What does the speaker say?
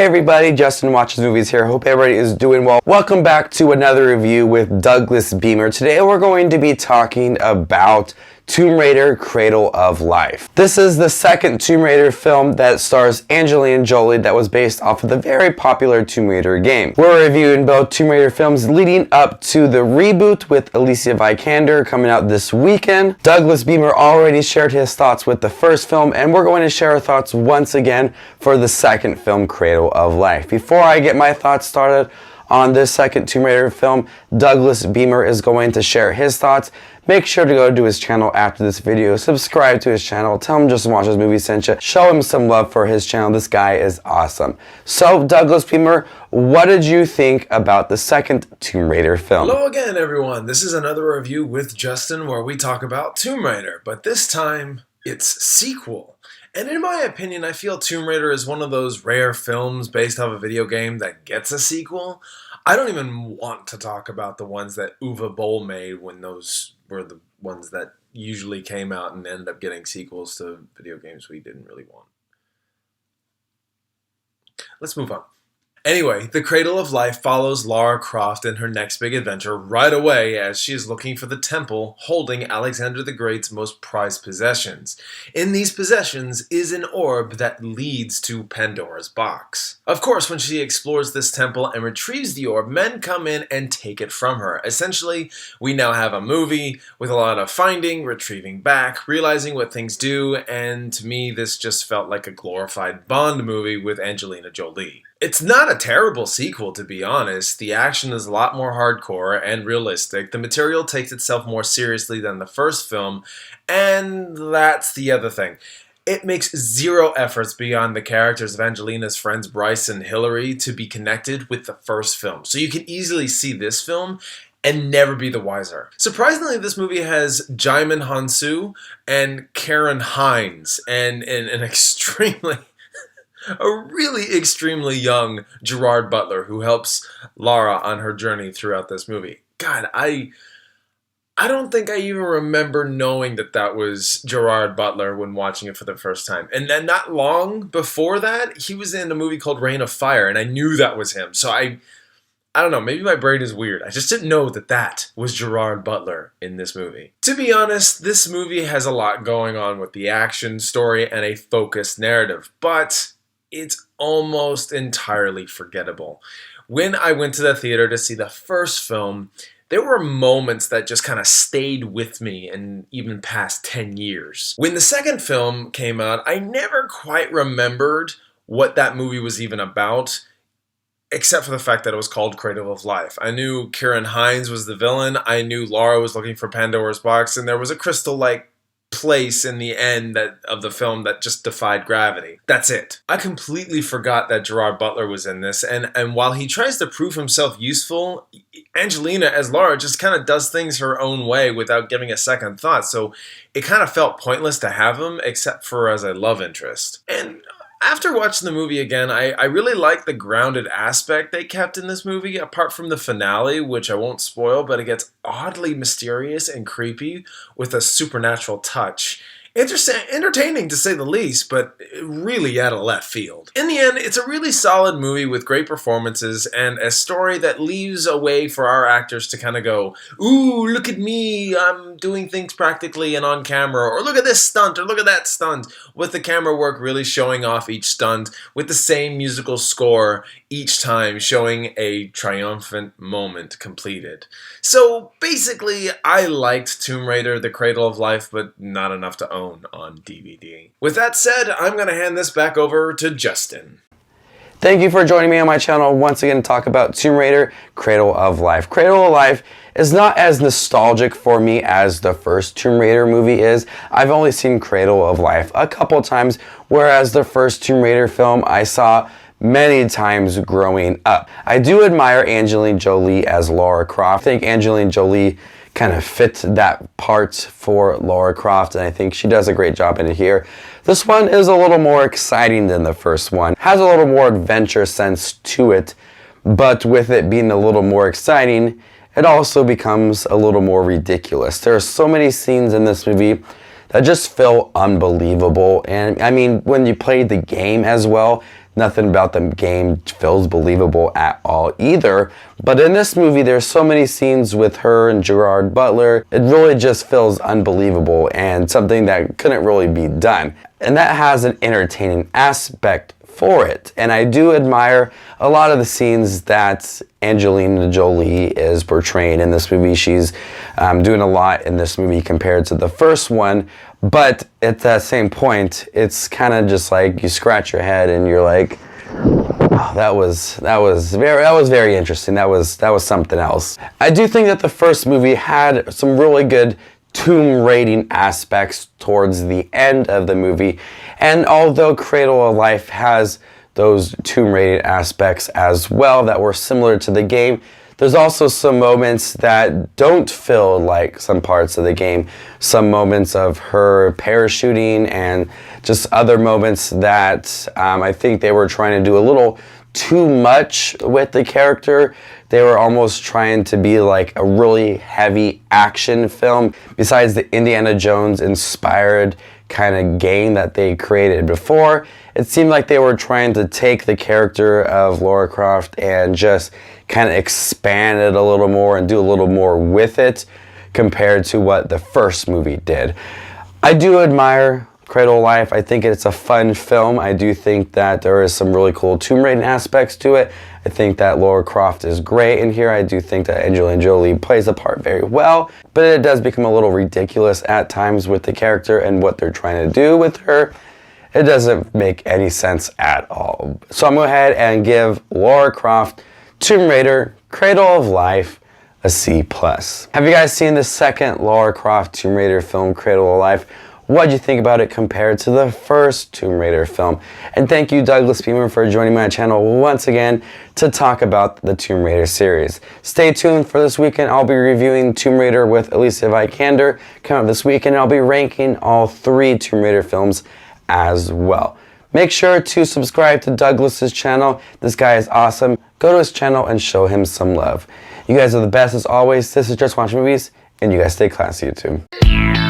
everybody, Justin Watches Movies here. Hope everybody is doing well. Welcome back to another review with Douglas Beamer. Today we're going to be talking about Tomb Raider Cradle of Life. This is the second Tomb Raider film that stars Angelina Jolie that was based off of the very popular Tomb Raider game. We're reviewing both Tomb Raider films leading up to the reboot with Alicia Vikander coming out this weekend. Douglas Beamer already shared his thoughts with the first film, and we're going to share our thoughts once again for the second film, Cradle of Life. Before I get my thoughts started on this second Tomb Raider film, Douglas Beamer is going to share his thoughts. Make sure to go to his channel after this video, subscribe to his channel, tell him Justin Watches Movies sent you, show him some love for his channel. This guy is awesome. So, Douglas Beamer, what did you think about the second Tomb Raider film? Hello again, everyone. This is another review with Justin where we talk about Tomb Raider, but this time it's sequel. And in my opinion, I feel Tomb Raider is one of those rare films based off a video game that gets a sequel. I don't even want to talk about the ones that Uwe Boll made when those were the ones that usually came out and ended up getting sequels to video games we didn't really want. Let's move on. Anyway, The Cradle of Life follows Lara Croft in her next big adventure right away as she is looking for the temple holding Alexander the Great's most prized possessions. In these possessions is an orb that leads to Pandora's box. Of course, when she explores this temple and retrieves the orb, men come in and take it from her. Essentially, we now have a movie with a lot of finding, retrieving back, realizing what things do, and to me this just felt like a glorified Bond movie with Angelina Jolie. It's not a terrible sequel, to be honest. The action is a lot more hardcore and realistic. The material takes itself more seriously than the first film, and that's the other thing. It makes zero efforts beyond the characters of Angelina's friends Bryce and Hillary to be connected with the first film. So you can easily see this film and never be the wiser. Surprisingly, this movie has Djimon Hounsou and Karen Hines and an a really extremely young Gerard Butler who helps Lara on her journey throughout this movie. God, I don't think I even remember knowing that was Gerard Butler when watching it for the first time. And then not long before that, he was in a movie called Reign of Fire, and I knew that was him. So I don't know, maybe my brain is weird. I just didn't know that was Gerard Butler in this movie. To be honest, this movie has a lot going on with the action, story, and a focused narrative, but it's almost entirely forgettable. When I went to the theater to see the first film, there were moments that just kind of stayed with me and even past 10 years. When the second film came out, I never quite remembered what that movie was even about, except for the fact that it was called Cradle of Life. I knew Karen Hines was the villain, I knew Lara was looking for Pandora's box, and there was a crystal-like place in the end of the film that just defied gravity. That's it. I completely forgot that Gerard Butler was in this, and while he tries to prove himself useful, Angelina as Lara just kind of does things her own way without giving a second thought, so it kind of felt pointless to have him except for as a love interest. And after watching the movie again, I really like the grounded aspect they kept in this movie, apart from the finale, which I won't spoil, but it gets oddly mysterious and creepy with a supernatural touch. Entertaining to say the least, but really out of left field. In the end, it's a really solid movie with great performances and a story that leaves a way for our actors to kind of go, ooh, look at me, I'm doing things practically and on camera, or look at this stunt, or look at that stunt, with the camera work really showing off each stunt with the same musical score each time, showing a triumphant moment completed. So basically, I liked Tomb Raider, The Cradle of Life, but not enough to own on DVD. With that said, I'm going to hand this back over to Justin. Thank you for joining me on my channel once again to talk about Tomb Raider, Cradle of Life. Cradle of Life is not as nostalgic for me as the first Tomb Raider movie is. I've only seen Cradle of Life a couple times, whereas the first Tomb Raider film I saw many times growing up. I do admire Angelina Jolie as Lara Croft. I think Angelina Jolie kind of fit that part for Lara Croft, and I think she does a great job in it here. This one is a little more exciting than the first one. Has a little more adventure sense to it, but with it being a little more exciting, it also becomes a little more ridiculous. There are so many scenes in this movie that just feel unbelievable, and I mean, when you play the game as well, Nothing about the game feels believable at all either. But in this movie, there's so many scenes with her and Gerard Butler. It really just feels unbelievable and something that couldn't really be done. And that has an entertaining aspect for it. And I do admire a lot of the scenes that Angelina Jolie is portraying in this movie. She's doing a lot in this movie compared to the first one. But at that same point, it's kind of just like you scratch your head and you're like, oh, that was very interesting. That was something else. I do think that the first movie had some really good tomb raiding aspects towards the end of the movie. And although Cradle of Life has those tomb raiding aspects as well that were similar to the game, there's also some moments that don't feel like some parts of the game. Some moments of her parachuting and just other moments that I think they were trying to do a little too much with the character. They were almost trying to be like a really heavy action film. Besides the Indiana Jones inspired kind of game that they created before, it seemed like they were trying to take the character of Lara Croft and just kind of expand it a little more and do a little more with it compared to what the first movie did. I do admire Cradle of Life. I think it's a fun film. I do think that there is some really cool tomb raiding aspects to it. I think that Lara Croft is great in here. I do think that Angelina Jolie plays the part very well, but it does become a little ridiculous at times with the character and what they're trying to do with her. It doesn't make any sense at all. So I'm going to go ahead and give Lara Croft Tomb Raider Cradle of Life a C+. Have you guys seen the second Lara Croft Tomb Raider film, Cradle of Life? What did you think about it compared to the first Tomb Raider film? And thank you, Douglas Beamer, for joining my channel once again to talk about the Tomb Raider series. Stay tuned for this weekend. I'll be reviewing Tomb Raider with Alicia Vikander coming up this weekend. I'll be ranking all 3 Tomb Raider films as well. Make sure to subscribe to Douglas's channel. This guy is awesome. Go to his channel and show him some love. You guys are the best as always. This is Just Watch Movies, and you guys stay classy, YouTube.